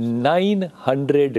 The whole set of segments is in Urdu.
900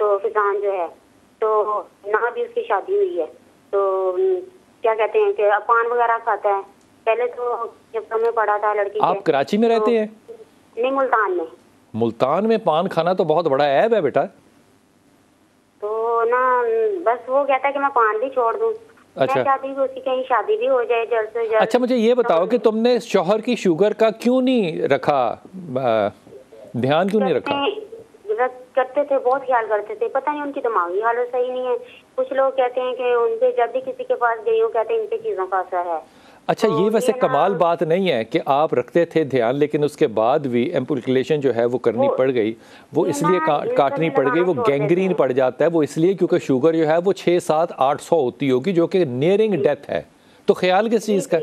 تو فضان جو ہے تو نہ بھی اس کی شادی ہوئی ہے، تو کیا کہتے ہیں کہ پان وغیرہ کھاتا ہے. پہلے تو جب میں پڑھا تھا لڑکی. آپ کراچی میں رہتے ہیں؟ نہیں، ملتان میں. ملتان میں پان کھانا تو بہت بڑا عیب ہے بیٹا. تو نا بس وہ کہتا ہے کہ میں پان بھی چھوڑ دوں. اچھا، میں چاہتی ہوں اس کی کہیں شادی بھی ہو جائے جلد سے جلد. اچھا مجھے یہ بتاؤ کہ تم نے شوہر کی شوگر کا کیوں نہیں رکھا دھیان، کیوں نہیں رکھا؟ کرتے تھے، بہت خیال کرتے تھے. پتہ نہیں ان کی دماغی حالت صحیح نہیں ہے. کچھ لوگ کہتے ہیں کہ ان پہ جب بھی کسی کے پاس گئی ہوں کہتے ہیں ان پہ چیزوں کا اثر ہے. اچھا یہ ویسے کمال بات نہیں ہے کہ آپ رکھتے تھے دھیان لیکن اس کے بعد بھی ایمپلیکیشن جو ہے وہ کرنی پڑ گئی. وہ اس لیے کاٹنی پڑ گئی، وہ گینگرین پڑ جاتا ہے وہ اس لیے کیونکہ شوگر جو ہے وہ 600 700 ہوتی ہوگی جو کہ نیئرنگ ڈیتھ ہے. تو خیال کس چیز کا؟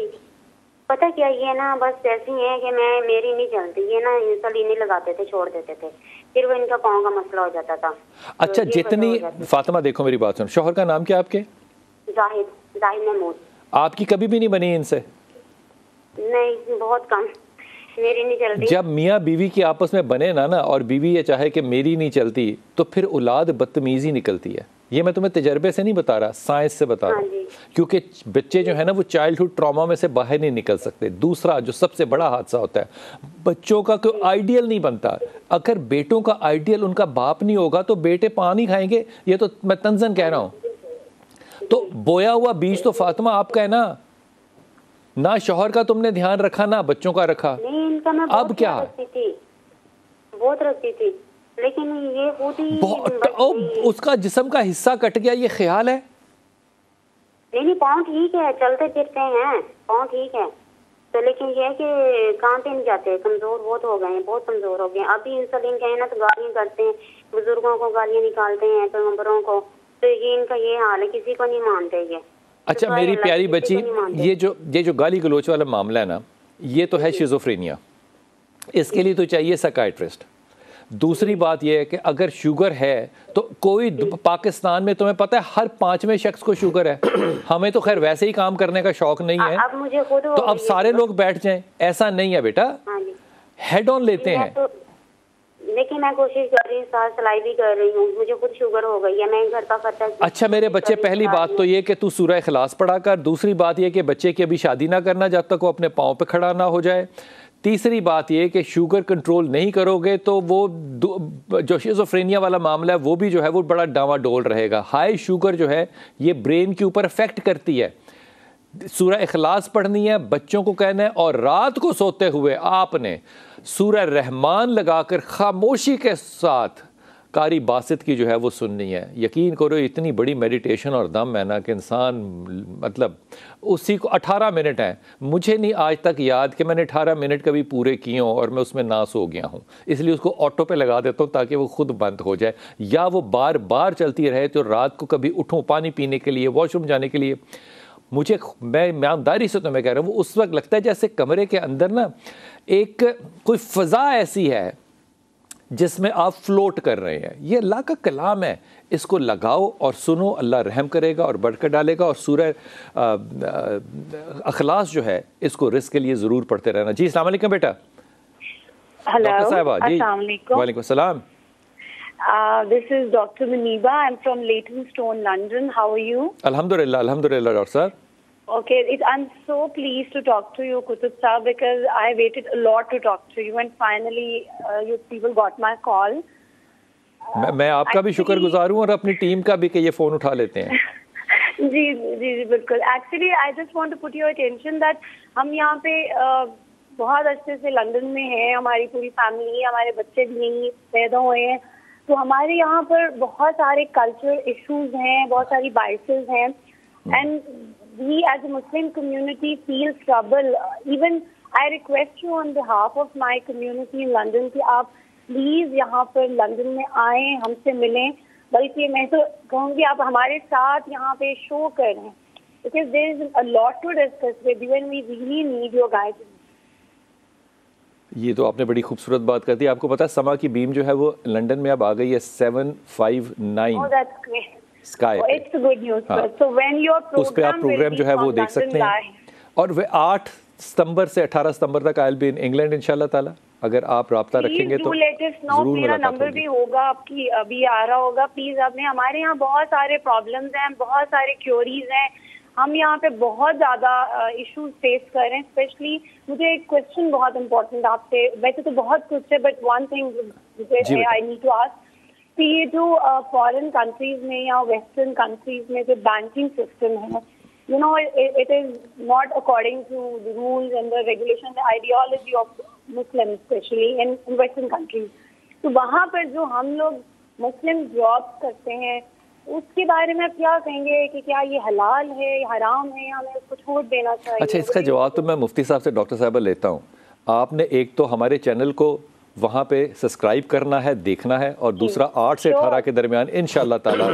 پتہ کیا یہ نا بس ایسی ہے کہ میری نہیں چلتی. یہ نا انسولین نہیں لگاتے تھے، چھوڑ دیتے تھے، پھر وہ ان کا پاؤں کا مسئلہ ہو جاتا تھا. اچھا جتنی فاطمہ دیکھو میری بات سن، شوہر کا نام کیا آپ کے؟ زاہد محمود. آپ کی کبھی بھی نہیں بنی ان سے؟ نہیں، بہت کم، میری نہیں چلتی. جب میاں بیوی کی آپس میں بنے نا اور بیوی یہ چاہے کہ میری نہیں چلتی تو پھر اولاد بدتمیزی نکلتی ہے. یہ میں تمہیں تجربے سے نہیں بتا رہا، سائنس سے بتا رہا ہوں. کیونکہ بچے جو ہے نا وہ چائلڈہڈ ٹراما میں سے باہر نہیں نکل سکتے. دوسرا جو سب سے بڑا حادثہ ہوتا ہے، بچوں کا کوئی آئیڈیل نہیں بنتا. اگر بیٹوں کا آئیڈیل ان کا باپ نہیں ہوگا تو بیٹے پانی کھائیں گے. یہ تو میں تنزن کہہ رہا ہوں. تو بویا ہوا بیج تو فاطمہ آپ کا ہے نا. نہ شوہر کا تم نے دھیان رکھا نہ بچوں کا رکھا. نہیں، ان کا میں اب کیا بہت رکھتی تھی لیکن یہ خود ہی اس کا جسم کا حصہ کٹ گیا، یہ خیال ہے؟ نہیں، پاؤں ٹھیک ہے، چلتے پھرتے ہیں، پاؤں ٹھیک ہے تو لیکن یہ ہے کہ کام پہ نہیں جاتے، کمزور بہت ہو گئے ہیں، بہت کمزور ہو گئے ہیں. ابھی انسولین کہیں نا تو گالیاں کرتے ہیں، بزرگوں کو گالیاں نکالتے ہیں، پیغمبروں کو. تو یہ ان کا یہ حال ہے، کسی کو نہیں مانتے یہ. اچھا میری پیاری بچی، یہ جو گالی گلوچ والا معاملہ ہے نا، یہ تو ہے شیزوفرینیا. اس کے لیے تو چاہیے سائیکائٹرسٹ. دوسری بات یہ ہے کہ اگر شوگر ہے تو کوئی پاکستان میں تمہیں پتہ ہے ہر 5ویں شخص کو شوگر ہے. ہمیں تو خیر ویسے ہی کام کرنے کا شوق نہیں ہے تو اب سارے لوگ بیٹھ جائیں، ایسا نہیں ہے بیٹا. ہیڈ آن لیتے ہیں. لیکن میں کوشش کر رہی ہوں، سلائی بھی کر رہی ہوں، مجھے خود شوگر ہو گئی ہے، میں گھر کا خرچہ. اچھا میرے بچے، پہلی بات تو یہ کہ تو سورہ اخلاص پڑھا کر. دوسری بات یہ کہ بچے کی ابھی شادی نہ کرنا جب تک وہ اپنے پاؤں پہ کھڑا نہ ہو جائے. تیسری بات یہ کہ شوگر کنٹرول نہیں کرو گے تو وہ جو شیزوفرینیا والا معاملہ ہے وہ بھی جو ہے وہ بڑا ڈاواں ڈول رہے گا. ہائی شوگر جو ہے یہ برین کے اوپر افیکٹ کرتی ہے. سورہ اخلاص پڑھنی ہے، بچوں کو کہنا ہے، اور رات کو سوتے ہوئے آپ نے سورہ رحمان لگا کر خاموشی کے ساتھ قاری باسط کی جو ہے وہ سننی ہے. یقین کرو اتنی بڑی میڈیٹیشن اور دم ہے نا کہ انسان مطلب اسی کو 18 منٹ ہیں. مجھے نہیں آج تک یاد کہ میں نے 18 منٹ کبھی پورے کیے ہوں اور میں اس میں ناس ہو گیا ہوں. اس لیے اس کو آٹو پہ لگا دیتا ہوں تاکہ وہ خود بند ہو جائے، یا وہ بار بار چلتی رہے تو رات کو کبھی اٹھوں پانی پینے کے لیے، واش روم جانے کے لیے. مجھے میں ایمانداری سے تو میں کہہ رہا ہوں وہ اس وقت لگتا ہے جیسے کمرے کے اندر نا ایک کوئی فضا ایسی ہے جس میں آپ فلوٹ کر رہے ہیں. یہ اللہ کا کلام ہے، اس کو لگاؤ اور سنو، اللہ رحم کرے گا اور برکت ڈالے گا. اور سورہ اخلاص جو ہے اس کو رزق کے لیے ضرور پڑھتے رہنا. جی السلام علیکم بیٹا. ڈاکٹر صاحبہ جی السلام علیکم. وعلیکم السلام. This is Dr. Muniba. I'm from Leytonstone, London. How are you? الحمدللہ الحمدللہ ڈاکٹر صاحب. Okay, I'm so pleased to talk to you, Qutub Sahab, because I waited a lot to talk to you and finally you people got my call. میں آپ کا بھی شکر گزار ہوں اور اپنی ٹیم کا بھی کہ یہ فون اٹھا لیتے ہیں. جی جی جی بالکل. Actually, I just want to put your attention that ہم یہاں پہ بہت عرصے سے لندن میں ہیں، ہماری پوری فیملی، ہمارے بچے بھی یہیں پیدا ہوئے ہیں. تو ہمارے یہاں پر بہت سارے کلچرل ایشوز ہیں، بہت ساری بائسز ہیں، and we as a Muslim community feel trouble. Even I request you on behalf of my community in London کہ آپ پلیز یہاں پر لندن میں آئیں، ہم سے ملیں. بلکہ میں تو کہوں گی آپ ہمارے ساتھ یہاں پہ شو کریں because there is a lot to discuss with you and we really need your guidance. یہ تو آپ نے بڑی خوبصورت بات کر دی. آپ کو پتا ہے سما کی بیم جو ہے وہ لندن میں اب آ گئی ہے 759. Oh, that's great. Sky Oh, it's good news. So when your program اس پہ آپ پروگرام جو ہے وہ دیکھ سکتے ہیں. اور وہ 8 ستمبر سے 18 ستمبر تک I'll be in England انشاءاللہ تعالی. اگر آپ رابطہ رکھیں گے تو ضرور میرا ملاقات نمبر ہوگی. بھی ہوگا آپ کی ابھی آ رہا ہوگا. پلیز آپ نے, ہمارے یہاں بہت سارے پرابلمز ہیں, بہت سارے کیوریز ہیں, ہم یہاں پہ بہت زیادہ ایشوز فیس کر رہے ہیں. اسپیشلی مجھے ایک کوشچن بہت امپورٹنٹ آپ سے, ویسے تو بہت کچھ ہے but one thing I need to ask کہ یہ جو فارن کنٹریز میں یا ویسٹرن کنٹریز میں جو بینکنگ سسٹم ہے, you know, it is not according to the rules and the regulation, the ideology of Muslims, especially in Western countries. تو وہاں پر جو ہم لوگ مسلم جاب کرتے ہیں اس کے بارے میں آپ کیا کہیں گے کہ کیا یہ حلال ہے, حرام ہے, یا ہمیں اس کو چھوڑ دینا چاہیے؟ اچھا, اس کا جواب تو میں مفتی صاحب سے ڈاکٹر صاحبہ لیتا ہوں. آپ نے ایک تو ہمارے چینل کو وہاں پہ سبسکرائب کرنا ہے, دیکھنا ہے, اور دوسرا 8 سے 18 کے درمیان انشاءاللہ تعالیٰ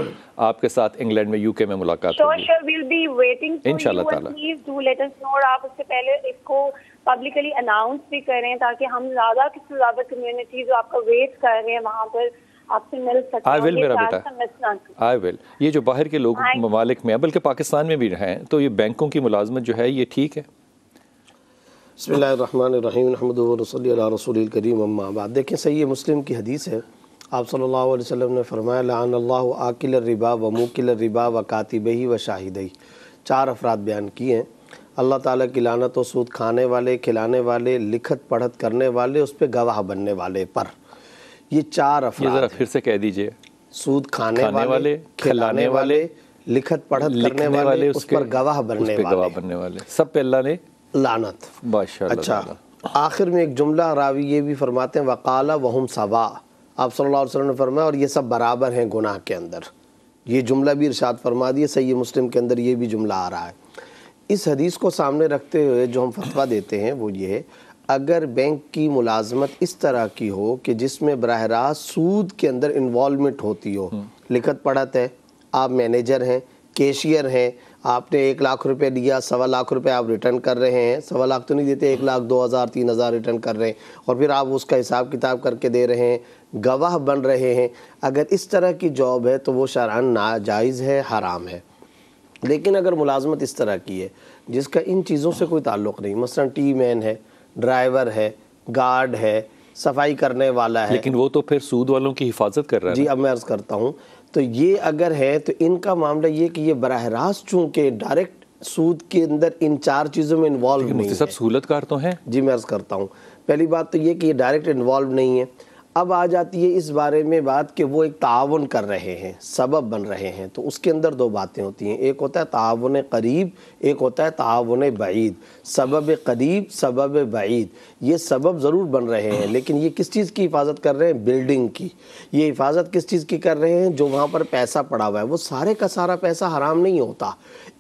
آپ کے ساتھ انگلینڈ میں UK میں ملاقات ہوگی انشاءاللہ تعالیٰ. پلیز ڈو لیٹ اس نو. آپ اس سے پہلے اس کو پبلکلی اناؤنس بھی کریں تاکہ ہم زیادہ سے زیادہ کمیونٹی جو آپ کا ویٹ کر رہے ہیں وہاں پر آپ سے مل سکتے ہیں. آئی ول میرا بیٹا, آئی ول. یہ جو باہر کے لوگ ممالک میں بلکہ پاکستان میں بھی ہیں, تو یہ بینکوں کی ملازمت جو ہے یہ ٹھیک ہے؟ بسم اللہ الرحمن الرحیم, نحمدہ و نصلی علی رسول الکریم, اما بعد. دیکھیں صحیح مسلم کی حدیث ہے, آپ صلی اللہ علیہ وسلم نے فرمایا لعن اللہ آکل الربا و موکل الربا و کاتبہ و شاہدہ. 4 افراد بیان کیے ہیں. اللہ تعالیٰ کی لعنت و سود کھانے والے, کھلانے والے, لکھت پڑھت کرنے والے, اس پہ گواہ بننے والے پر. یہ 4 افراد. یہ ذرا پھر سے کہہ دیجئے. سود کھانے والے, کھلانے والے, لکھت پڑھت کرنے والے, اس پر گواہ بننے والے, سب پہ اللہ نے لعنت. ماشاءاللہ. اچھا, آخر میں ایک جملہ راوی یہ بھی فرماتے ہیں وقال وہم سوا. آپ صلی اللہ علیہ وسلم نے فرمایا اور یہ سب برابر ہیں گناہ کے اندر. یہ جملہ بھی ارشاد فرما دیے. صحیح مسلم کے اندر یہ بھی جملہ آ رہا ہے. اس حدیث کو سامنے رکھتے ہوئے جو ہم فتویٰ دیتے ہیں وہ یہ ہے, اگر بینک کی ملازمت اس طرح کی ہو کہ جس میں براہ راست سود کے اندر انوالومنٹ ہوتی ہو, لکھت پڑھت ہے, آپ مینیجر ہیں, کیشیئر ہیں, آپ نے 1 لاکھ روپے دیا, 1.25 لاکھ روپے آپ ریٹرن کر رہے ہیں, 1.25 لاکھ تو نہیں دیتے, 1 لاکھ 2,000 3,000 ریٹرن کر رہے ہیں, اور پھر آپ اس کا حساب کتاب کر کے دے رہے ہیں, گواہ بن رہے ہیں. اگر اس طرح کی جاب ہے تو وہ شرعاً ناجائز ہے, حرام ہے. لیکن اگر ملازمت اس طرح کی ہے جس کا ان چیزوں سے کوئی تعلق نہیں, مثلا ٹی مین ہے, ڈرائیور ہے, گارڈ ہے, صفائی کرنے والا ہے, لیکن وہ تو پھر سود والوں کی حفاظت کر رہا ہے. جی اب میں عرض کرتا ہوں, تو یہ اگر ہے تو ان کا معاملہ یہ کہ یہ براہ راست چونکہ ڈائریکٹ سود کے اندر ان 4 چیزوں میں انوالو نہیں ہے. سب سہولت کار تو ہیں. جی میں عرض کرتا ہوں, پہلی بات تو یہ کہ یہ ڈائریکٹ انوالو نہیں ہے. اب آ جاتی ہے اس بارے میں بات کہ وہ ایک تعاون کر رہے ہیں, سبب بن رہے ہیں. تو اس کے اندر 2 باتیں ہوتی ہیں, ایک ہوتا ہے تعاون قریب, ایک ہوتا ہے تعاون بعید. سبب قریب, سبب بعید, یہ سبب ضرور بن رہے ہیں, لیکن یہ کس چیز کی حفاظت کر رہے ہیں؟ بلڈنگ کی. یہ حفاظت کس چیز کی کر رہے ہیں؟ جو وہاں پر پیسہ پڑا ہوا ہے, وہ سارے کا سارا پیسہ حرام نہیں ہوتا.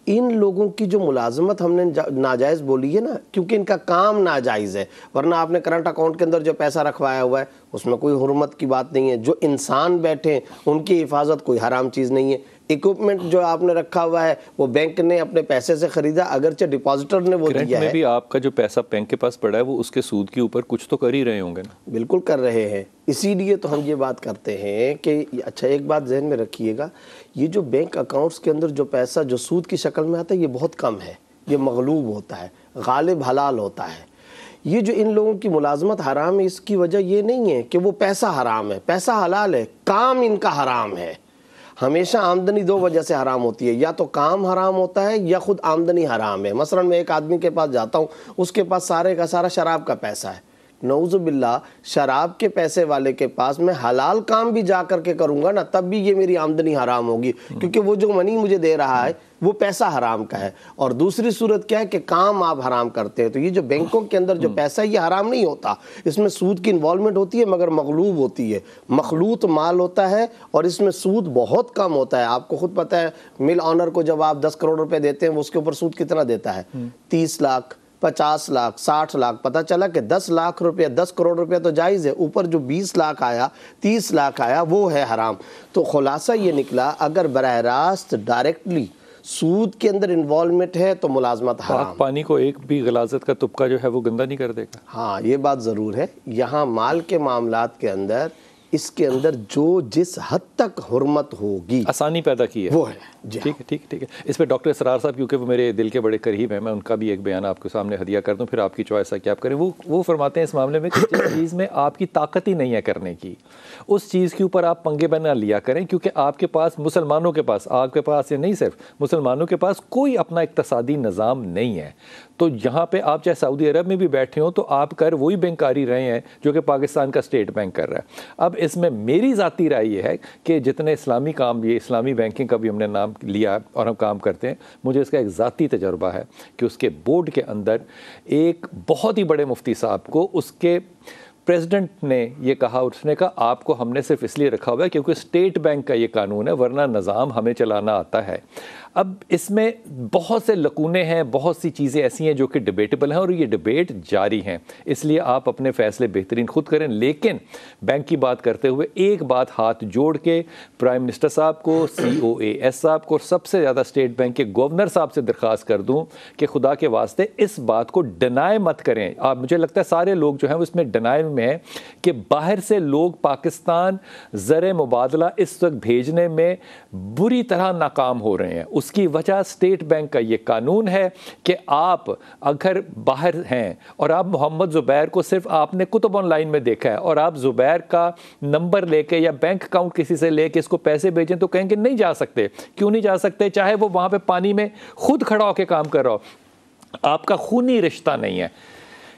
ان لوگوں کی جو ملازمت ہم نے ناجائز بولی ہے نا, کیونکہ ان کا کام ناجائز ہے. ورنہ آپ نے کرنٹ اکاؤنٹ کے اندر جو پیسہ رکھوایا ہوا ہے اس میں کوئی حرمت کی بات نہیں ہے. جو انسان بیٹھے ہیں ان کی حفاظت کوئی حرام چیز نہیں ہے. ایکوپمنٹ جو آپ نے رکھا ہوا ہے وہ بینک نے اپنے پیسے سے خریدا, اگرچہ ڈپازیٹر نے وہ دیا ہے. میں بھی آپ کا جو پیسہ بینک کے پاس پڑا ہے وہ اس کے سود کے اوپر کچھ تو کر ہی رہے ہوں گے نا. بالکل کر رہے ہیں. اسی لیے تو ہم یہ بات کرتے ہیں کہ اچھا ایک بات ذہن میں رکھیے گا, یہ جو بینک اکاؤنٹس کے اندر جو پیسہ جو سود کی شکل میں آتا ہے یہ بہت کم ہے. یہ مغلوب ہوتا ہے, غالب حلال ہوتا ہے. یہ جو ان لوگوں کی ملازمت حرام ہے اس کی وجہ یہ نہیں ہے کہ وہ پیسہ حرام ہے, پیسہ حلال ہے, کام ان کا حرام ہے. ہمیشہ آمدنی 2 وجہ سے حرام ہوتی ہے, یا تو کام حرام ہوتا ہے یا خود آمدنی حرام ہے. مثلا میں ایک آدمی کے پاس جاتا ہوں, اس کے پاس سارے کا سارا شراب کا پیسہ ہے. نعوذ باللہ, شراب کے پیسے والے کے پاس میں حلال کام بھی جا کر کے کروں گا نا, تب بھی یہ میری آمدنی حرام ہوگی, کیونکہ وہ جو منی مجھے دے رہا ہے وہ پیسہ حرام کا ہے. اور دوسری صورت کیا ہے کہ کام آپ حرام کرتے ہیں. تو یہ جو بینکوں کے اندر جو پیسہ یہ حرام نہیں ہوتا, اس میں سود کی انوالومنٹ ہوتی ہے مگر مغلوب ہوتی ہے, مخلوط مال ہوتا ہے, اور اس میں سود بہت کم ہوتا ہے. آپ کو خود پتہ ہے مل آنر کو جب آپ 10 کروڑ روپے دیتے ہیں وہ اس کے اوپر سود کتنا دیتا ہے؟ 30 لاکھ, 50 لاکھ, 60 لاکھ. پتہ چلا کہ 10 لاکھ روپے, 10 کروڑ روپے تو جائز ہے, اوپر جو 20 لاکھ آیا, 30 لاکھ آیا, وہ ہے حرام. تو خلاصہ یہ نکلا, اگر براہ راست ڈائریکٹلی سود کے اندر انوالومنٹ ہے تو ملازمت حرام. پانی کو ایک بھی غلاظت کا تبکہ جو ہے وہ گندہ نہیں کر دے گا. ہاں یہ بات ضرور ہے. یہاں مال کے معاملات کے اندر اس کے اندر جو جس حد تک حرمت ہوگی آسانی پیدا کی ہے وہ ہے. جی ٹھیک ہے ٹھیک ہے ٹھیک ہے. اس پہ ڈاکٹر اسرار صاحب کیونکہ وہ میرے دل کے بڑے قریب ہیں، میں ان کا بھی ایک بیان آپ کے سامنے ہدیہ کر دوں، پھر آپ کی چوائس ہے کہ آپ کریں. وہ فرماتے ہیں اس معاملے میں کہ جس چیز میں آپ کی طاقت ہی نہیں ہے کرنے کی، اس چیز کے اوپر آپ پنگے بنا لیا کریں، کیونکہ آپ کے پاس مسلمانوں کے پاس، آپ کے پاس یہ نہیں صرف مسلمانوں کے پاس کوئی اپنا اقتصادی نظام نہیں ہے. تو یہاں پہ آپ چاہے سعودی عرب میں بھی بیٹھے ہوں تو آپ کر وہی بینک کاری رہے ہیں جو کہ پاکستان کا اسٹیٹ بینک کر رہا ہے. اب اس میں میری ذاتی رائے یہ ہے کہ جتنے اسلامی کام، یہ اسلامی بینکنگ کا بھی ہم نے نام لیا اور ہم کام کرتے ہیں، مجھے اس کا ایک ذاتی تجربہ ہے کہ اس کے بورڈ کے اندر ایک بہت ہی بڑے مفتی صاحب کو اس کے پریزیڈنٹ نے یہ کہا، اس نے کہا آپ کو ہم نے صرف اس لیے رکھا ہوا ہے کیونکہ اسٹیٹ بینک کا یہ قانون ہے، ورنہ نظام ہمیں چلانا آتا ہے. اب اس میں بہت سے لکونے ہیں، بہت سی چیزیں ایسی ہیں جو کہ ڈیبیٹیبل ہیں اور یہ ڈیبیٹ جاری ہیں، اس لیے آپ اپنے فیصلے بہترین خود کریں. لیکن بینک کی بات کرتے ہوئے ایک بات ہاتھ جوڑ کے پرائم منسٹر صاحب کو، COAS صاحب کو، سب سے زیادہ اسٹیٹ بینک کے گورنر صاحب سے درخواست کر دوں کہ خدا کے واسطے اس بات کو ڈینائی مت کریں. آپ، مجھے لگتا ہے سارے لوگ جو ہیں وہ اس میں ڈینائی میں ہیں کہ باہر سے لوگ پاکستان زر مبادلہ اس وقت بھیجنے میں بری طرح ناکام ہو رہے ہیں. اس کی وجہ اسٹیٹ بینک کا یہ قانون ہے کہ آپ اگر باہر ہیں اور آپ محمد زبیر کو صرف آپ نے کتب آن لائن میں دیکھا ہے اور آپ زبیر کا نمبر لے کے یا بینک اکاؤنٹ کسی سے لے کے اس کو پیسے بھیجیں تو کہیں گے نہیں جا سکتے. کیوں نہیں جا سکتے؟ چاہے وہ وہاں پہ پانی میں خود کھڑا ہو کے کام کر رہا ہو، آپ کا خونی رشتہ نہیں ہے.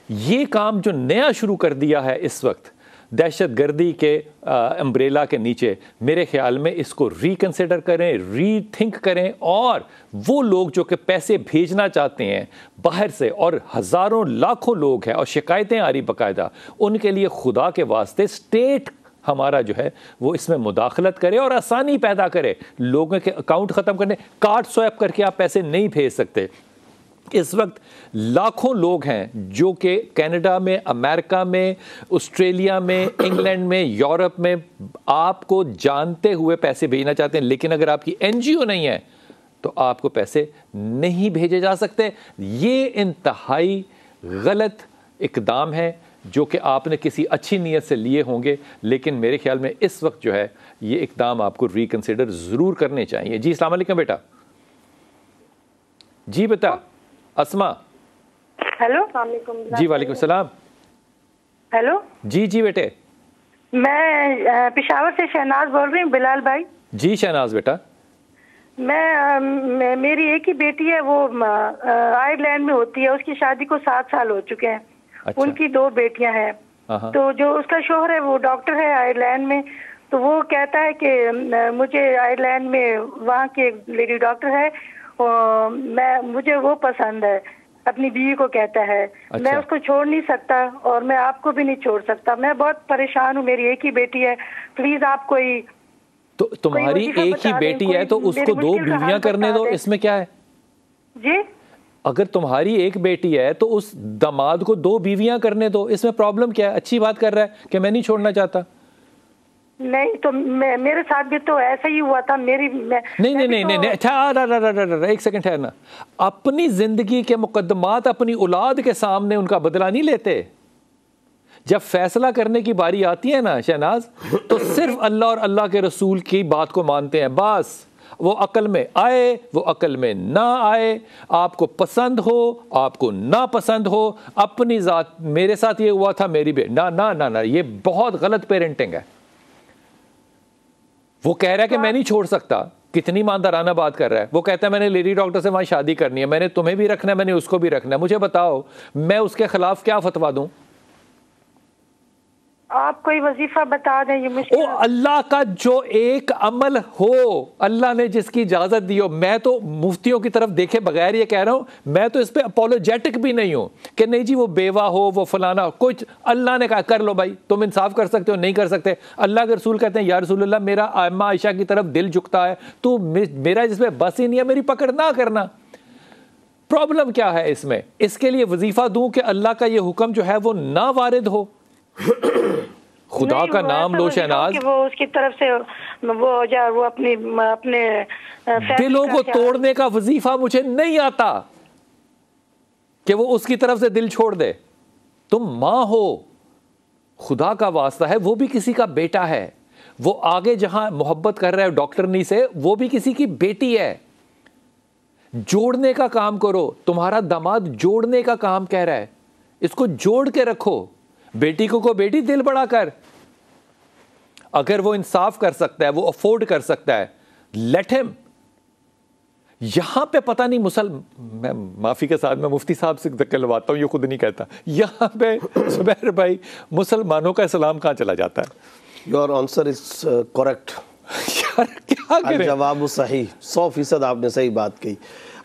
یہ کام جو نیا شروع کر دیا ہے اس وقت دہشت گردی کے امبریلا کے نیچے، میرے خیال میں اس کو ریکنسیڈر کریں، ری تھنک کریں، اور وہ لوگ جو کہ پیسے بھیجنا چاہتے ہیں باہر سے، اور ہزاروں لاکھوں لوگ ہیں اور شکایتیں آ رہی باقاعدہ، ان کے لیے خدا کے واسطے اسٹیٹ ہمارا جو ہے وہ اس میں مداخلت کرے اور آسانی پیدا کرے. لوگوں کے اکاؤنٹ ختم کرنے، کارڈ سوائپ کر کے آپ پیسے نہیں بھیج سکتے. اس وقت لاکھوں لوگ ہیں جو کہ کینیڈا میں، امریکہ میں، آسٹریلیا میں، انگلینڈ میں، یورپ میں آپ کو جانتے ہوئے پیسے بھیجنا چاہتے ہیں، لیکن اگر آپ کی NGO نہیں ہے تو آپ کو پیسے نہیں بھیجے جا سکتے. یہ انتہائی غلط اقدام ہے جو کہ آپ نے کسی اچھی نیت سے لیے ہوں گے، لیکن میرے خیال میں اس وقت جو ہے یہ اقدام آپ کو ریکنسیڈر ضرور کرنے چاہیے. جی السلام علیکم بیٹا. جی بیٹا اسما. ہیلو السلام علیکم. جی وعلیکم السلام. ہیلو. جی جی بیٹے. میں پشاور سے شہناز بول رہی ہوں. بلال بھائی. جی شہناز بیٹا. میں میری ایک ہی بیٹی ہے، وہ آئرلینڈ میں ہوتی ہے، اس کی شادی کو 7 سال ہو چکے ہیں. ان کی 2 بیٹیاں ہیں. تو جو اس کا شوہر ہے وہ ڈاکٹر ہے آئرلینڈ میں، تو وہ کہتا ہے کہ مجھے آئرلینڈ میں وہاں کے لیڈی ڈاکٹر ہے، مجھے وہ پسند ہے، اپنی بیوی کو کہتا ہے. میں اس کو چھوڑ نہیں سکتا اور میں آپ کو بھی نہیں چھوڑ سکتا. میں بہت پریشان ہوں، میری ایک ہی بیٹی ہے، پلیز آپ کوئی. تو تمہاری ایک ہی بیٹی ہے تو اس کو 2 بیویاں کرنے دو، اس میں کیا ہے؟ جی اگر تمہاری ایک بیٹی ہے تو اس داماد کو 2 بیویاں کرنے دو، اس میں پرابلم کیا ہے؟ اچھی بات کر رہا ہے کہ میں نہیں چھوڑنا چاہتا. نہیں تو میرے ساتھ بھی تو ایسا ہی ہوا تھا. نہیں ایک سیکنڈ ٹھہرنا. اپنی زندگی کے مقدمات اپنی اولاد کے سامنے ان کا بدلہ نہیں لیتے. جب فیصلہ کرنے کی باری آتی ہے نا شہناز، تو صرف اللہ اور اللہ کے رسول کی بات کو مانتے ہیں بس. وہ عقل میں آئے، وہ عقل میں نہ آئے، آپ کو پسند ہو، آپ کو نہ پسند ہو، اپنی ذات. میرے ساتھ یہ ہوا تھا، میری بھی نہ، یہ بہت غلط پیرنٹنگ ہے. وہ کہہ رہا ہے کہ میں نہیں چھوڑ سکتا. کتنی ایماندارانہ بات کر رہا ہے. وہ کہتا ہے میں نے لیڈی ڈاکٹر سے وہاں شادی کرنی ہے، میں نے تمہیں بھی رکھنا ہے، میں نے اس کو بھی رکھنا ہے. مجھے بتاؤ میں اس کے خلاف کیا فتویٰ دوں؟ آپ کوئی وظیفہ بتا دیں. یہ مشکل اللہ کا جو ایک عمل ہو، اللہ نے جس کی اجازت دی ہو. میں تو مفتیوں کی طرف دیکھے بغیر یہ کہہ رہا ہوں، میں تو اس پہ اپولوجیٹک بھی نہیں ہوں کہ نہیں جی وہ بیوہ ہو، وہ فلانا. کچھ اللہ نے کہا کر لو بھائی، تم انصاف کر سکتے ہو، نہیں کر سکتے. اللہ کے رسول کہتے ہیں یا رسول اللہ میرا اماں عائشہ کی طرف دل جھکتا ہے، تو میرا جس پہ بس ہی نہیں ہے، میری پکڑ نہ کرنا. پرابلم کیا ہے اس میں؟ اس کے لیے وظیفہ دوں کہ اللہ کا یہ حکم جو ہے وہ نہ وارد ہو. خدا کا نام لو شہناز. وہ اس کی طرف سے وہ اپنے دلوں کو توڑنے کا وظیفہ مجھے نہیں آتا کہ وہ اس کی طرف سے دل چھوڑ دے. تم ماں ہو، خدا کا واسطہ ہے وہ بھی کسی کا بیٹا ہے, وہ آگے جہاں محبت کر رہا ہے ڈاکٹرنی سے وہ بھی کسی کی بیٹی ہے. جوڑنے کا کام کرو, تمہارا داماد جوڑنے کا کام کہہ رہا ہے, اس کو جوڑ کے رکھو. بیٹی کو بیٹی دل بڑا کر, اگر وہ انصاف کر سکتا ہے, وہ افورڈ کر سکتا ہے, لیٹ ہم. یہاں پہ پتہ نہیں میں معافی کے ساتھ میں مفتی صاحب سے کہلواتا ہوں, یہ خود نہیں کہتا, یہاں پہ زبیر بھائی مسلمانوں کا اسلام کہاں چلا جاتا ہے؟ Your answer is correct. کیا کریں؟ جواب صحیح, 100% آپ نے صحیح بات کہی.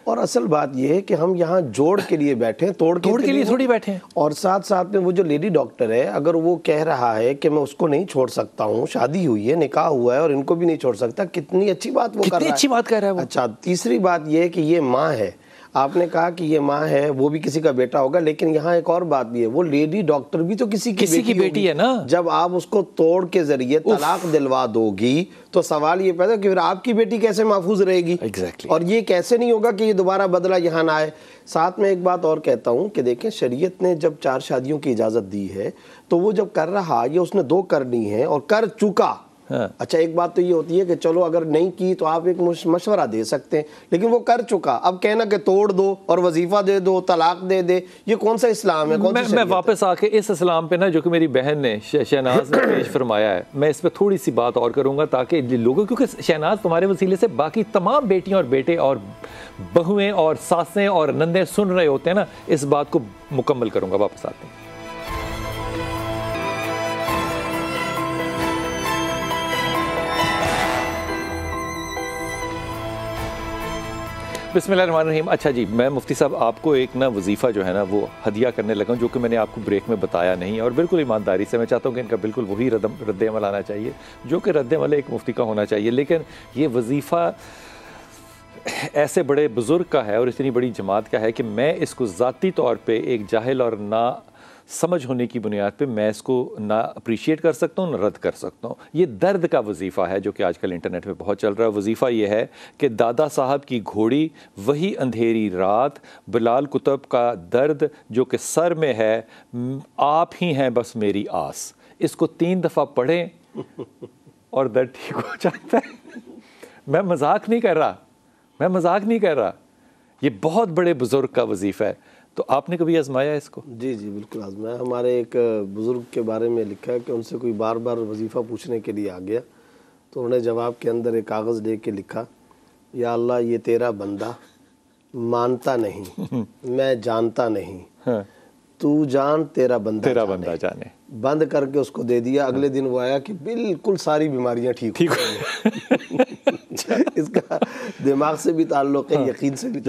اور اصل بات یہ ہے کہ ہم یہاں جوڑ کے لیے بیٹھے ہیں, توڑ کے لیے تھوڑی بیٹھے ہیں. اور ساتھ ساتھ میں وہ جو لیڈی ڈاکٹر ہے, اگر وہ کہہ رہا ہے کہ میں اس کو نہیں چھوڑ سکتا ہوں, شادی ہوئی ہے, نکاح ہوا ہے اور ان کو بھی نہیں چھوڑ سکتا, کتنی اچھی بات وہ کر رہا ہے. کتنی اچھی بات کہہ رہا ہے وہ. اچھا, تیسری بات یہ ہے کہ یہ ماں ہے. آپ نے کہا کہ یہ ماں ہے, وہ بھی کسی کا بیٹا ہوگا, لیکن یہاں ایک اور بات بھی ہے, وہ لیڈی ڈاکٹر بھی تو کسی کی بیٹی ہے نا. جب آپ اس کو توڑ کے ذریعے طلاق دلوا دو گی تو سوال یہ پیدا کہ پھر آپ کی بیٹی کیسے محفوظ رہے گی؟ اور یہ کیسے نہیں ہوگا کہ یہ دوبارہ بدلہ یہاں نہ آئے. ساتھ میں ایک بات اور کہتا ہوں کہ دیکھیں, شریعت نے جب 4 شادیوں کی اجازت دی ہے تو وہ جب کر رہا, یہ اس نے 2 کرنی ہے اور کر چکا. اچھا, ایک بات تو یہ ہوتی ہے کہ چلو اگر نہیں کی تو آپ ایک مشورہ دے سکتے ہیں, لیکن وہ کر چکا. اب کہنا کہ توڑ دو اور وظیفہ دے دو, طلاق دے دے, یہ کون سا اسلام ہے؟ میں واپس آ کے اس اسلام پہ نا, جو کہ میری بہن نے شہناز نے پیش فرمایا ہے, میں اس پہ تھوڑی سی بات اور کروں گا تاکہ لوگوں, کیونکہ شہناز تمہارے وسیلے سے باقی تمام بیٹیاں اور بیٹے اور بہویں اور ساسیں اور نندیں سن رہے ہوتے ہیں نا, اس بات کو مکمل کروں گا. واپس آتے ہیں. بسم اللہ الرحمن الرحیم. اچھا جی, میں مفتی صاحب آپ کو ایک نا وظیفہ جو ہے نا وہ ہدیہ کرنے لگا ہوں, جو کہ میں نے آپ کو بریک میں بتایا نہیں, اور بالکل ایمانداری سے میں چاہتا ہوں کہ ان کا بالکل وہی رد عمل آنا چاہیے جو کہ رد عمل ایک مفتی کا ہونا چاہیے. لیکن یہ وظیفہ ایسے بڑے بزرگ کا ہے اور اتنی بڑی جماعت کا ہے کہ میں اس کو ذاتی طور پہ ایک جاہل اور نا سمجھ ہونے کی بنیاد پہ میں اس کو نہ اپریشیٹ کر سکتا ہوں نہ رد کر سکتا ہوں. یہ درد کا وظیفہ ہے جو کہ آج کل انٹرنیٹ پہ بہت چل رہا ہے. وظیفہ یہ ہے کہ دادا صاحب کی گھوڑی, وہی اندھیری رات, بلال کتب کا درد جو کہ سر میں ہے, آپ ہی ہیں بس میری آس. اس کو 3 دفعہ پڑھیں اور درد ٹھیک ہو جاتا ہے. میں مذاق نہیں کر رہا, یہ بہت بڑے بزرگ کا وظیفہ ہے. تو آپ نے کبھی آزمایا اس کو؟ جی بالکل آزمایا. ہمارے ایک بزرگ کے بارے میں لکھا ہے کہ ان سے کوئی بار بار وظیفہ پوچھنے کے لیے آ گیا تو انہوں نے جواب کے اندر ایک کاغذ دے کے لکھا, یا اللہ یہ تیرا بندہ مانتا نہیں, میں جانتا نہیں, تو جان تیرا بندہ جانے. بند کر کے اس کو دے دیا. اگلے دن وہ آیا کہ بالکل ساری بیماریاں ٹھیک ہو گئی. اس کا دماغ سے بھی تعلق ہے, یقین سے بھی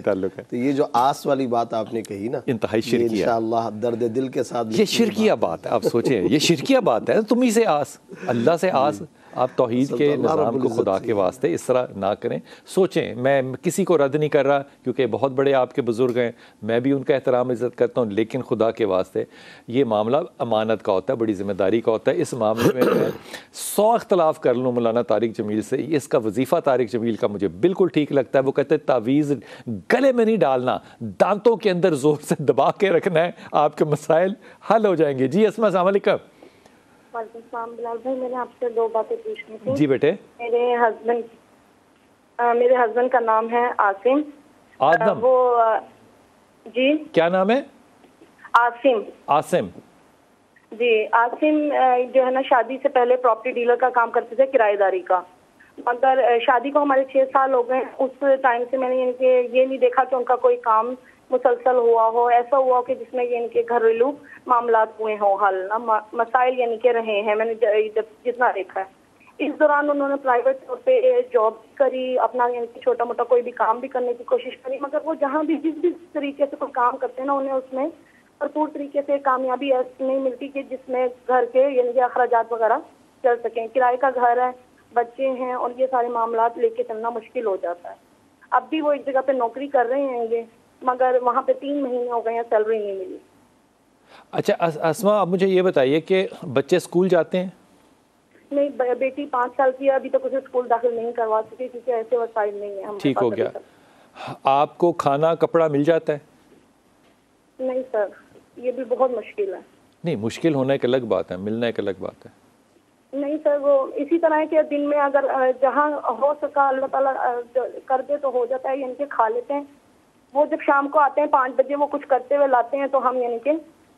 تعلق ہے. تو یہ جو آس والی بات آپ نے کہی نا, انتہائی شرکیہ, انشاءاللہ درد دل کے ساتھ, یہ شرکیہ بات ہے. آپ سوچیں, یہ شرکیہ بات ہے. تم ہی سے آس, اللہ سے آس. آپ توحید کے نظام کو خدا کے واسطے اس طرح نہ کریں. سوچیں, میں کسی کو رد نہیں کر رہا کیونکہ بہت بڑے آپ کے بزرگ ہیں, میں بھی ان کا احترام عزت کرتا ہوں, لیکن خدا کے واسطے یہ معاملہ امانت کا ہوتا ہے, بڑی ذمہ داری کا ہوتا ہے. اس معاملے میں 100 اختلاف کر لوں مولانا طارق جمیل سے, اس کا وظیفہ طارق جمیل کا مجھے بالکل ٹھیک لگتا ہے. وہ کہتے ہیں تعویذ گلے میں نہیں ڈالنا, دانتوں کے اندر زور سے دبا کے رکھنا ہے, آپ کے مسائل حل ہو جائیں گے. جی اسما, السلام علیکم. وعلیکم السلام بلال بھائی, میں نے آپ سے 2 باتیں پوچھنی تھی. جی بیٹے. میرے ہسبینڈ کا نام ہے عاصم. وہ جی کیا نام ہے؟ عاصم. جی عاصم جو ہے نا, شادی سے پہلے پراپرٹی ڈیلر کا کام کرتے تھے, کرایہ داری کا. مگر شادی کو ہمارے 6 سال ہو گئے. اس ٹائم سے میں نے یہ نہیں دیکھا کہ ان کا کوئی کام مسلسل ہوا ہو, ایسا ہوا کہ جس میں یعنی کہ گھریلو معاملات ہوئے ہوں حل, مسائل یعنی کہ رہے ہیں. میں نے جتنا دیکھا ہے, اس دوران انہوں نے پرائیویٹ طور پہ جاب کری, اپنا یعنی کہ چھوٹا موٹا کوئی بھی کام بھی کرنے کی کوشش کری, مگر وہ جہاں بھی جس بھی طریقے سے کوئی کام کرتے ہیں نا, انہیں اس میں بھرپور طریقے سے کامیابی ایسی نہیں ملتی کہ جس میں گھر کے یعنی کہ اخراجات وغیرہ چل سکیں. کرائے کا گھر ہے, بچے ہیں, اور یہ سارے معاملات لے کے چلنا مشکل ہو جاتا ہے. اب بھی وہ ایک جگہ پہ نوکری کر رہے ہیں یہ, مگر وہاں پہ 3 مہینے ہو گئے ہیں, سیلری نہیں ملی. اچھا اسما, آپ مجھے یہ بتائیے کہ بچے اسکول جاتے ہیں؟ نہیں, بیٹی 5 سال کی ہے, ابھی تک اسے اسکول داخل نہیں کروا سکے کیونکہ ایسے وسائل نہیں ہیں. ٹھیک ہو گیا. آپ کو کھانا کپڑا مل جاتا ہے؟ نہیں سر, یہ بھی بہت مشکل ہے. نہیں مشکل ہونا ایک الگ بات ہے, ملنا ایک الگ بات ہے. نہیں سر, وہ اسی طرح ہے کہ دن میں اگر جہاں ہو سکا اللہ تعالیٰ کر دے تو ہو جاتا ہے, یعنی کہ کھا لیتے ہیں. وہ جب شام کو آتے ہیں 5 بجے وہ کچھ کرتے ہوئے لاتے ہیں تو ہم یعنی کہ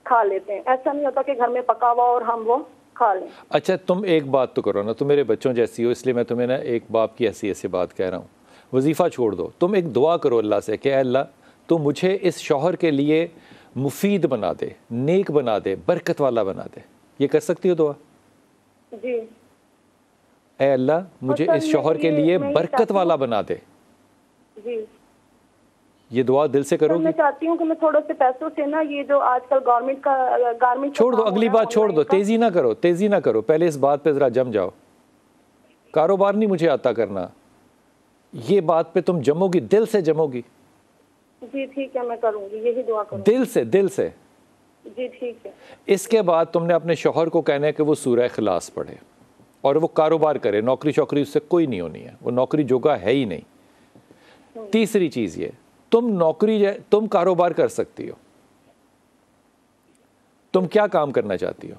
کھا لیتے ہیں. ایسا نہیں ہوتا کہ گھر میں پکا ہوا اور ہم وہ کھا لیں. اچھا تم ایک بات تو کرو نا, تم میرے بچوں جیسی ہو, اس لیے میں تمہیں نا ایک باپ کی حیثیت سے بات کہہ رہا ہوں. وظیفہ چھوڑ دو, تم ایک دعا کرو اللہ سے کہ اے اللہ تو مجھے اس شوہر کے لیے مفید بنا دے, نیک بنا دے, برکت والا بنا دے. یہ کر سکتی ہو دعا؟ جی. اے اللہ مجھے اس شوہر کے لیے برکت والا بنا دے. جی. یہ دعا دل سے کرو گی؟ میں چاہتی ہوں کہ میں تھوڑے سے پیسوں سے نا یہ جو آج کل گورنمنٹ چھوڑ دو, اگلی بات چھوڑ دو, تیزی نہ کرو, تیزی نہ کرو, پہلے اس بات پہ ذرا جم جاؤ. کاروبار نہیں مجھے آتا کرنا, یہ بات پہ تم جمو گی, دل سے جمو گی. جی ٹھیک ہے, میں کروں گی, یہی دعا کروں دل سے, دل سے. جی ٹھیک ہے. اس کے بعد تم نے اپنے شوہر کو کہنا ہے کہ وہ سورہ اخلاص پڑھے اور وہ کاروبار کرے. نوکری شوکری اس سے کوئی نہیں ہونی ہے, وہ نوکری جوگا ہے ہی نہیں. تیسری چیز یہ, تم کاروبار کر سکتی ہو. تم کیا کام کرنا چاہتی ہو؟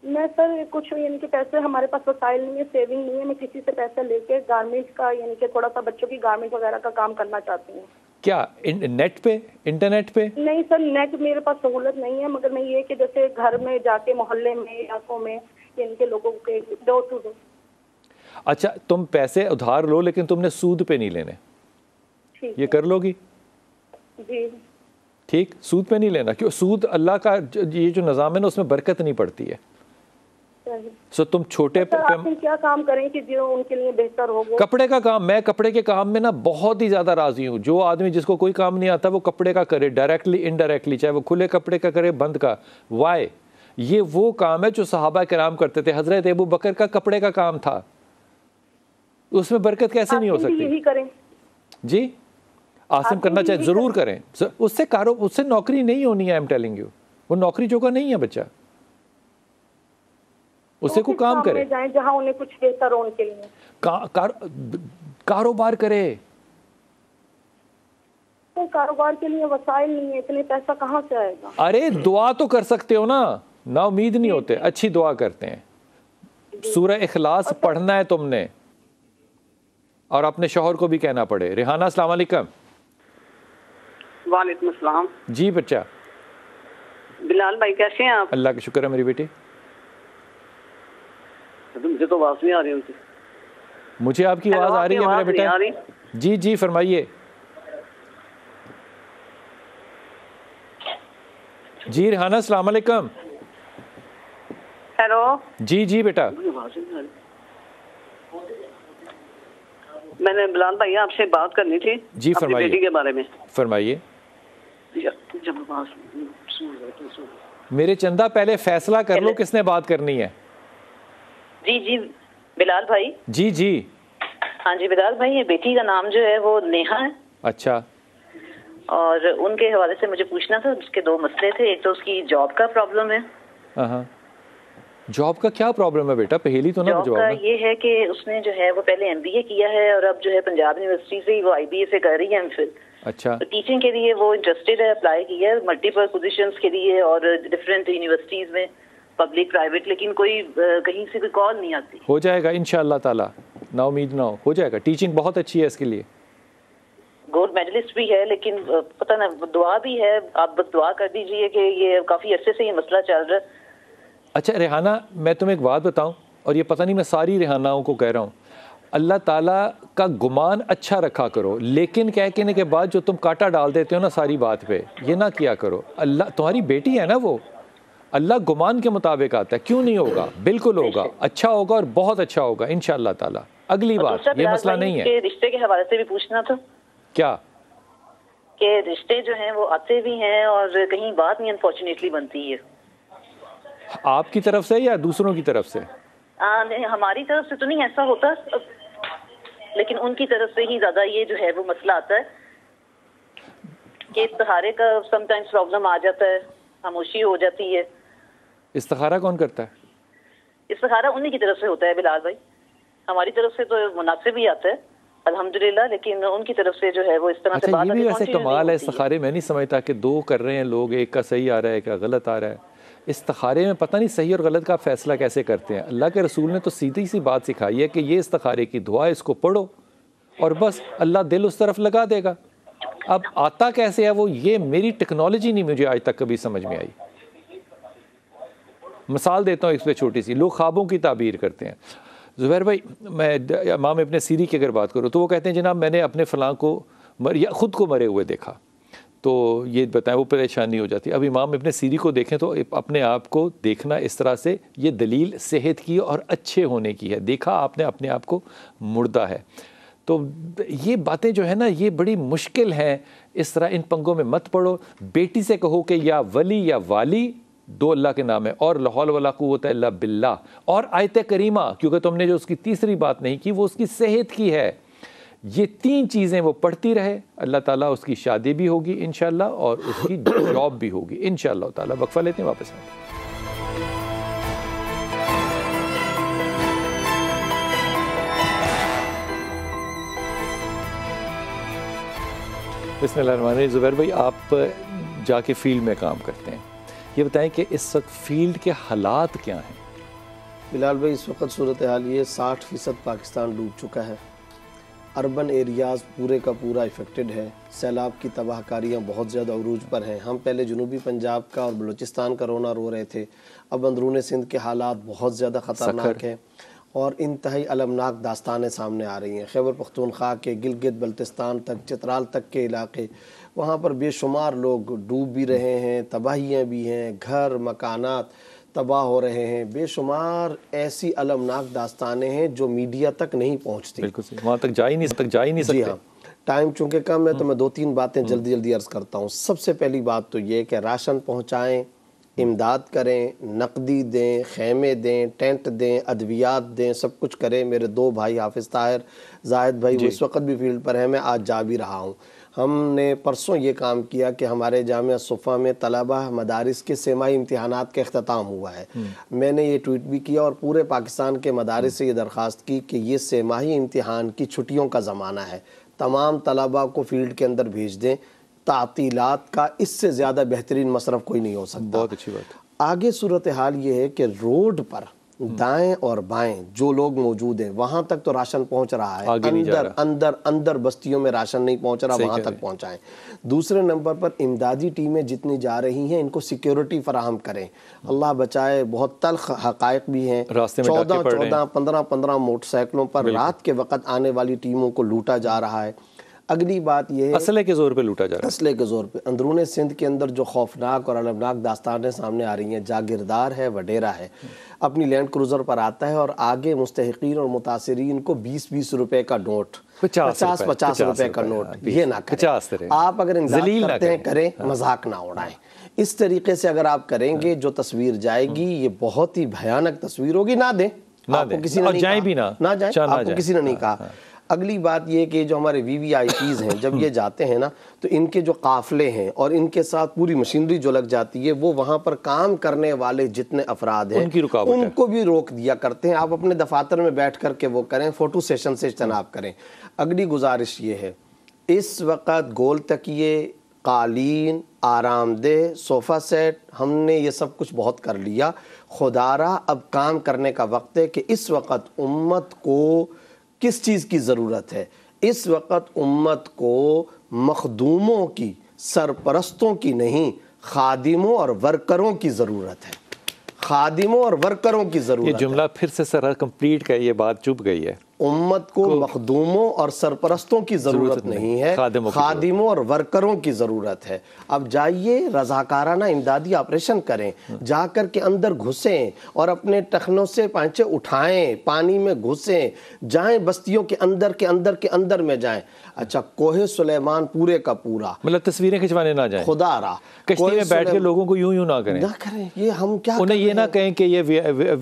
میں سر کچھ یعنی کہ پیسے ہمارے پاس وسائل نہیں ہے, سیونگ نہیں ہے. میں کسی سے پیسے لے کے گارمنٹ کا یعنی کہ تھوڑا سا بچوں کی گارمنٹ وغیرہ کا کام کرنا چاہتی ہوں. کیا نیٹ پہ, انٹرنیٹ پہ؟ نہیں سر, نیٹ میرے پاس سہولت نہیں ہے, مگر میں یہ کہ جیسے گھر میں جا کے محلے میں علاقوں میں یعنی کہ لوگوں کے ڈور ٹو ڈور. اچھا تم پیسے ادھار لو لیکن تم نے سود پہ نہیں لینے. یہ کر لو گی؟ جی ٹھیک, سود پہ نہیں لینا. کیوں؟ سود اللہ کا یہ جو نظام ہے نا اس میں برکت نہیں پڑتی ہے. سو تم چھوٹے کیا کام کریں کہ جو ان کے لیے بہتر ہو. کپڑے کا کام, میں کپڑے کے کام میں نا بہت ہی زیادہ راضی ہوں. جو آدمی جس کو کوئی کام نہیں آتا وہ کپڑے کا کرے, ڈائریکٹلی انڈائریکٹلی, چاہے وہ کھلے کپڑے کا کرے بند کا. وائے؟ یہ وہ کام ہے جو صحابہ کرام کرتے تھے. حضرت ابو بکر کا کپڑے کا کام تھا, اس میں برکت کیسے نہیں ہو سکتی؟ یہی کریں. جی عاصم کرنا چاہے ضرور کریں. اس سے نوکری نہیں ہونی ہے, آئی ایم ٹیلنگ یو. وہ نوکری جوگا نہیں ہے بچہ, اسے کو کام کرے جہاں انہیں کچھ بہتر ہو ان کے لیے. کاروبار کرے. کاروبار کے لیے وسائل نہیں ہے, اتنے پیسہ کہاں سے آئے گا؟ ارے دعا تو کر سکتے ہو نا, نا امید نہیں ہوتے, اچھی دعا کرتے ہیں. سورہ اخلاص پڑھنا ہے تم نے, اور اپنے شوہر کو بھی کہنا پڑے. ریحانہ السلام علیکم. وعلیکم السلام. جی بچہ. بلال بھائی کیسے ہیں آپ؟ اللہ کا شکر ہے میری بیٹی. مجھے تو آواز نہیں آ رہی ان سے. مجھے آپ کی آواز آ رہی ہے میرا بیٹا. جی جی فرمائیے. جی ریحانہ السلام علیکم. ہیلو. جی جی بیٹا. میں نے بلال بھائی آپ سے بات کرنی تھی. جی فرمائیے. بیٹی کے بارے میں فرمائیے. میرے چندہ پہلے فیصلہ کر لو کس نے بات کرنی ہے. جی جی بلال بھائی. جی جی. ہاں جی بلال بھائی, یہ بیٹی کا نام جو ہے وہ نیہا ہے. اچھا. اور ان کے حوالے سے مجھے پوچھنا تھا, اس کے 2 مسئلے تھے. ایک تو اس کی جاب کا پرابلم ہے. ہاں جاب کا کیا پرابلم ہے بیٹا؟ پہلی تو نہ جاب کا یہ ہے کہ اس نے جو ہے وہ پہلے MBA کیا ہے اور اب جو ہے پنجاب یونیورسٹی سے وہ IBA سے کر رہی ہے MPhil. اچھا. ٹیچنگ کے لیے وہ انٹرسٹیڈ ہے, اپلائی کیا ہے ملٹیپل پوزیشنز کے لیے اور ڈفرینٹ یونیورسٹیز میں, پبلک پرائیویٹ, لیکن کوئی کہیں سے کوئی کال نہیں آتی. ہو جائے گا انشاءاللہ تعالی, نا امید نہ ہو جائے گا. ٹیچنگ بہت اچھی ہے اس کے لیے, گولڈ میڈلسٹ بھی ہے, لیکن پتہ نہ دعا بھی ہے. آپ بس دعا کر دیجئے کہ یہ کافی عرصے سے یہ مسئلہ چل رہا ہے. اچھا ریحانہ میں تمہیں ایک بات بتاؤں, اور یہ پتہ نہیں میں ساری ریحاناؤں کو کہہ رہا ہوں, اللہ تعالیٰ کا گمان اچھا رکھا کرو, لیکن کہنے کے بعد جو تم کاٹا ڈال دیتے ہو نا ساری بات پہ, یہ نہ کیا کرو. اللہ تمہاری بیٹی ہے نا, وہ اللہ گمان کے مطابق آتا ہے. کیوں نہیں ہوگا؟ بالکل ہوگا, اچھا ہوگا اور بہت اچھا ہوگا انشاءاللہ تعالیٰ. اگلی بات یہ مسئلہ نہیں ہے. رشتے کے حوالے سے بھی پوچھنا تھا. کیا کہ رشتے جو ہیں وہ آتے بھی ہیں اور کہیں بات نہیں انفارچونیٹلی بنتی ہے. آپ کی طرف سے یا دوسروں کی طرف سے؟ ہماری طرف سے تو نہیں ایسا ہوتا, لیکن ان کی طرف سے ہی زیادہ یہ جو ہے وہ مسئلہ آتا ہے کہ استخارے کا سم ٹائمز پرابلم آ جاتا ہے, خاموشی ہو جاتی ہے. استخارہ کون کرتا ہے؟ استخارہ انہی کی طرف سے ہوتا ہے بلال بھائی. ہماری طرف سے تو مناسب ہی آتا ہے الحمدللہ, لیکن ان کی طرف سے جو ہے وہ اس طرح سے بات. یہ بھی ویسے کمال ہے استخارے. میں نہیں سمجھتا کہ 2 کر رہے ہیں لوگ, ایک کا صحیح آ رہا ہے, ایک کا غلط آ رہا ہے. استخارے میں پتہ نہیں صحیح اور غلط کا فیصلہ کیسے کرتے ہیں. اللہ کے رسول نے تو سیدھی سی بات سکھائی ہے کہ یہ استخارے کی دعا ہے, اس کو پڑھو اور بس اللہ دل اس طرف لگا دے گا. اب آتا کیسے ہے وہ, یہ میری ٹیکنالوجی نہیں مجھے آج تک کبھی سمجھ میں آئی. مثال دیتا ہوں اس پہ چھوٹی سی. لوگ خوابوں کی تعبیر کرتے ہیں. زبیر بھائی, میں امام ابن سیری کی اگر بات کروں تو وہ کہتے ہیں جناب میں نے اپنے فلاں کو یا خود کو مرے ہوئے دیکھا, تو یہ بتائیں وہ پریشانی ہو جاتی ہے. اب امام ابن سیری کو دیکھیں تو اپنے آپ کو دیکھنا اس طرح سے, یہ دلیل صحت کی اور اچھے ہونے کی ہے. دیکھا آپ نے اپنے آپ کو مردہ ہے. تو یہ باتیں جو ہے نا یہ بڑی مشکل ہیں. اس طرح ان پنگوں میں مت پڑو. بیٹی سے کہو کہ یا ولی یا والی, دو اللہ کے نام ہے, اور لا حول ولا قوت الا باللہ, اور آیت کریمہ, کیونکہ تم نے جو اس کی تیسری بات نہیں کی وہ اس کی صحت کی ہے. یہ تین چیزیں وہ پڑھتی رہے, اللہ تعالیٰ اس کی شادی بھی ہوگی انشاءاللہ اور اس کی جاب بھی ہوگی انشاءاللہ تعالیٰ. وقفہ لیتے ہیں, واپس آتے ہیں. بسم اللہ الرحمن الرحیم. زبیر بھائی, آپ جا کے فیلڈ میں کام کرتے ہیں, یہ بتائیں کہ اس وقت فیلڈ کے حالات کیا ہیں؟ بلال بھائی, اس وقت صورتحال یہ 60% پاکستان ڈوب چکا ہے. اربن ایریاز پورے کا پورا افیکٹڈ ہے. سیلاب کی تباہ کاریاں بہت زیادہ عروج پر ہیں. ہم پہلے جنوبی پنجاب کا اور بلوچستان کا رونا رو رہے تھے, اب اندرون سندھ کے حالات بہت زیادہ خطرناک ہیں اور انتہائی المناک داستانیں سامنے آ رہی ہیں. خیبر پختونخوا کے گلگت بلتستان تک, چترال تک کے علاقے, وہاں پر بے شمار لوگ ڈوب بھی رہے ہیں, تباہیاں بھی ہیں, گھر مکانات تباہ ہو رہے ہیں. بے شمار ایسی المناک داستانیں ہیں جو میڈیا تک نہیں پہنچتی. بالکل صحیح, وہاں تک جا ہی نہیں سکتے. جی ہاں, ٹائم چونکہ کم ہے تو میں 2-3 باتیں جلدی عرض کرتا ہوں. سب سے پہلی بات تو یہ کہ راشن پہنچائیں, امداد کریں, نقدی دیں, خیمے دیں, ٹینٹ دیں, ادویات دیں, سب کچھ کریں. میرے 2 بھائی حافظ طاہر, زاہد بھائی, وہ اس وقت بھی فیلڈ پر ہیں, میں آج جا بھی رہا ہوں. ہم نے پرسوں یہ کام کیا کہ ہمارے جامعہ صفا میں طلبہ مدارس کے سیمائی امتحانات کا اختتام ہوا ہے. میں نے یہ ٹویٹ بھی کیا اور پورے پاکستان کے مدارس سے یہ درخواست کی کہ یہ سیمائی امتحان کی چھٹیوں کا زمانہ ہے, تمام طلبہ کو فیلڈ کے اندر بھیج دیں. تعطیلات کا اس سے زیادہ بہترین مصرف کوئی نہیں ہو سکتا. بہت اچھی بات. آگے صورتحال یہ ہے کہ روڈ پر دائیں اور بائیں جو لوگ موجود ہیں وہاں تک تو راشن پہنچ رہا ہے, اندر بستیوں میں راشن نہیں پہنچ رہا, وہاں تک پہنچائیں. دوسرے نمبر پر امدادی ٹیمیں جتنی جا رہی ہیں ان کو سیکیورٹی فراہم کریں. اللہ بچائے, بہت تلخ حقائق بھی ہیں. 14-15 موٹر سائیکلوں پر رات کے وقت آنے والی ٹیموں کو لوٹا جا رہا ہے. اگلی بات یہ ہے, اسلحے کے زور پہ لوٹا جا رہا ہے. اسلحے کے زور پہ اندرون سندھ کے اندر جو خوفناک اور المناک داستانیں سامنے آ رہی ہیں. جاگیردار ہے, وڈیرا ہے, اپنی لینڈ کروزر پر آتا ہے اور آگے مستحقین اور متاثرین کو 20-20 روپے کا نوٹ, 50 روپے کا نوٹ, یہ نہ کریں. آپ اگر امداد کرتے ہیں کریں, مذاق نہ اڑائیں. اس طریقے سے اگر آپ کریں گے جو تصویر جائے گی یہ بہت ہی بھیانک تصویر ہوگی. نہ دیں, آپ کو کسی نے نہیں کہا, نہ جائیں, آپ کو کسی نے نہیں کہا. اگلی بات یہ کہ جو ہمارے VVIPs ہیں جب یہ جاتے ہیں نا تو ان کے جو قافلے ہیں اور ان کے ساتھ پوری مشینری جو لگ جاتی ہے, وہ وہاں پر کام کرنے والے جتنے افراد ہیں ان کو بھی روک دیا کرتے ہیں. آپ اپنے دفاتر میں بیٹھ کر کے وہ کریں, فوٹو سیشن سے اجتناب کریں. اگلی گزارش یہ ہے, اس وقت گول تکیے, قالین, آرام دہ صوفہ سیٹ, ہم نے یہ سب کچھ بہت کر لیا. خدا را اب کام کرنے کا وقت ہے کہ اس وقت امت کو کس چیز کی ضرورت ہے. اس وقت امت کو مخدوموں کی, سرپرستوں کی نہیں, خادموں اور ورکروں کی ضرورت ہے. خادموں اور ورکروں کی ضرورت ہے. یہ جملہ پھر سے سر کمپلیٹ کا, یہ بات چپ گئی ہے. امت کو مخدوموں اور سرپرستوں کی ضرورت نہیں ہے, خادموں اور ورکروں کی ضرورت ہے. اب جائیے رضاکارانہ امدادی آپریشن کریں, جا کر کے اندر گھسیں اور اپنے ٹخنوں سے پانچے اٹھائیں, پانی میں گھسیں, جائیں بستیوں کے اندر میں جائیں. اچھا, کوہ سلیمان پورے کا پورا, مطلب تصویریں کھنچوانے نہ جائیں, خدا را کشتی میں بیٹھ کے لوگوں کو یوں نہ کریں. یہ ہم کیا, انہیں یہ نہ کہیں کہ یہ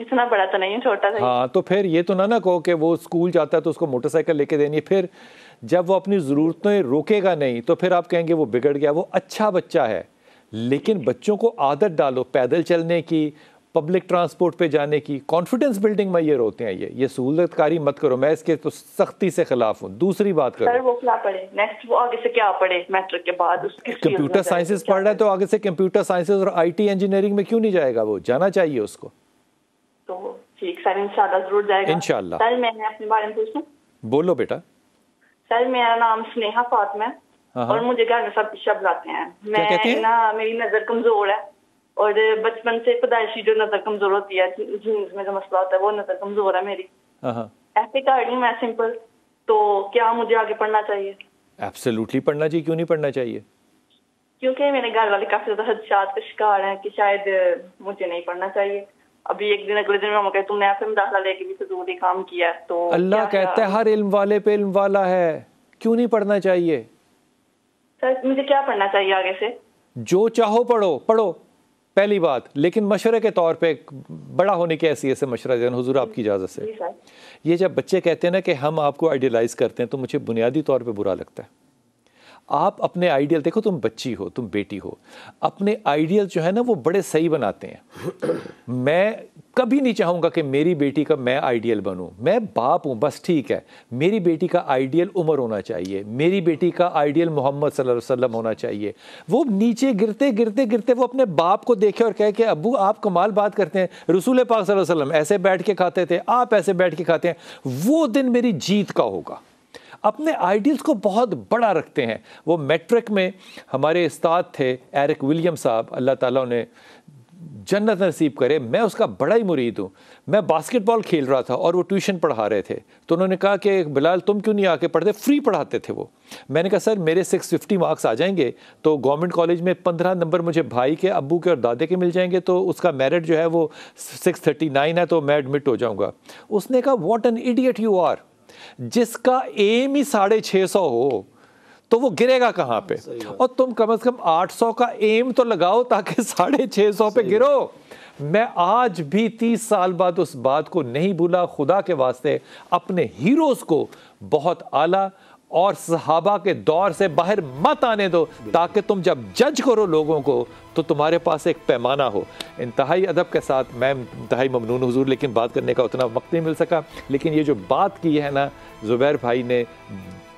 اتنا بڑا تو نہیں ہے, چھوٹا سا. ہاں تو پھر یہ تو نہ کہو کہ وہ اسکول جاتا ہے تو اس کو موٹر سائیکل لے کے دینی ہے, پھر جب وہ اپنی ضرورتیں روکے گا نہیں تو پھر آپ کہیں گے وہ بگڑ گیا. وہ اچھا بچہ ہے, لیکن بچوں کو عادت ڈالو پیدل چلنے کی, پبلک ٹرانسپورٹ پہ جانے کی. کانفیڈنس بلڈنگ میئر ہوتے ہیں یہ سہولت کاری مت کرو, میں اس کے تو سختی سے خلاف ہوں. دوسری بات کرو, سر وہ کیا پڑھے نیکسٹ, وہ آگے سے کیا پڑھے میٹرک کے بعد؟ کمپیوٹر سائنسز پڑھ رہا ہے تو آگے سے کمپیوٹر سائنسز اور آئی ٹی انجینئرنگ میں کیوں نہیں جائے گا؟ وہ جانا چاہیے اس کو. تو ٹھیک سر, انشاءاللہ ضرور جائے گا انشاءاللہ. سر میں اپنے بارے میں پوچھوں؟ بولو بیٹا. سر میرا نام سنیہا فاطمہ ہے اور مجھے گھر میں سب پیشہ بلاتے ہیں. میں نا میری نظر کمزور ہے اور بچپن سے پیدائشی جو نظر کمزور ہوتی ہے, جینز میں جو مسئلہ ہوتا ہے, وہ نظر کمزور ہے میری. ایسے کر رہی ہوں میں سمپل, تو کیا مجھے آگے پڑھنا چاہیے؟ ایبسلیوٹلی پڑھنا چاہیے. کیوں نہیں پڑھنا چاہیے؟ کیونکہ میرے گھر والے کافی زیادہ خدشات کا شکار ہیں کہ شاید مجھے نہیں پڑھنا چاہیے. ابھی ایک دن اگلے دن ماما کہتے تم نے ایسے مداخلہ لے کے بھی فضول ہی کام کیا. تو اللہ کہتا ہے ہر علم والے پہ علم والا ہے, کیوں نہیں پڑھنا چاہیے؟ سر مجھے کیا پڑھنا چاہیے آگے سے؟ جو چاہو پڑھو پہلی بات, لیکن مشورے کے طور پہ بڑا ہونے کی حیثیت سے مشورہ دینا حضور آپ کی اجازت سے. یہ جب بچے کہتے ہیں نا کہ ہم آپ کو آئیڈیلائز کرتے ہیں تو مجھے بنیادی طور پہ برا لگتا ہے. آپ اپنے آئیڈیل دیکھو, تم بچی ہو, تم بیٹی ہو, اپنے آئیڈیل جو ہے نا وہ بڑے صحیح بناتے ہیں. میں کبھی نہیں چاہوں گا کہ میری بیٹی کا میں آئیڈیل بنوں. میں باپ ہوں بس, ٹھیک ہے, میری بیٹی کا آئیڈیل عمر ہونا چاہیے, میری بیٹی کا آئیڈیل محمد صلی اللہ علیہ وسلم ہونا چاہیے. وہ نیچے گرتے وہ اپنے باپ کو دیکھے اور کہے کہ ابو آپ کمال بات کرتے ہیں, رسول پاک صلی اللہ علیہ وسلم ایسے بیٹھ کے کھاتے تھے, آپ ایسے بیٹھ کے کھاتے ہیں. وہ دن میری جیت کا ہوگا. اپنے آئیڈیلز کو بہت بڑا رکھتے ہیں. وہ میٹرک میں ہمارے استاد تھے ایرک ولیم صاحب, اللہ تعالیٰ انہیں جنت نصیب کرے, میں اس کا بڑا ہی مرید ہوں. میں باسکٹ بال کھیل رہا تھا اور وہ ٹیوشن پڑھا رہے تھے, تو انہوں نے کہا کہ بلال تم کیوں نہیں آ کے پڑھتے, فری پڑھاتے تھے وہ. میں نے کہا سر میرے 650 مارکس آ جائیں گے تو گورنمنٹ کالج میں 15 نمبر مجھے بھائی کے, ابو کے اور دادے کے مل جائیں گے, تو اس کا میرٹ جو ہے وہ 639 ہے, تو میں ایڈمٹ ہو جاؤں گا. اس نے کہا what an idiot you are, جس کا ایم ہی 650 ہو تو وہ گرے گا کہاں پہ, اور تم کم از کم 800 کا ایم تو لگاؤ تاکہ 650 پہ گرو. میں آج بھی 30 سال بعد اس بات کو نہیں بھولا. خدا کے واسطے اپنے ہیروز کو بہت اعلیٰ اور صحابہ کے دور سے باہر مت آنے دو, تاکہ تم جب جج کرو لوگوں کو تو تمہارے پاس ایک پیمانہ ہو. انتہائی ادب کے ساتھ, میں انتہائی ممنون حضور, لیکن بات کرنے کا اتنا وقت نہیں مل سکا. لیکن یہ جو بات کی ہے نا زبیر بھائی نے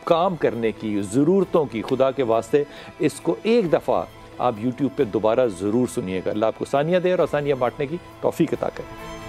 کام کرنے کی, ضرورتوں کی, خدا کے واسطے اس کو ایک دفعہ آپ یوٹیوب پہ دوبارہ ضرور سنیے گا. اللہ آپ کو ثانیہ دے اور آسانیاں بانٹنے کی توفیق عطا کرے.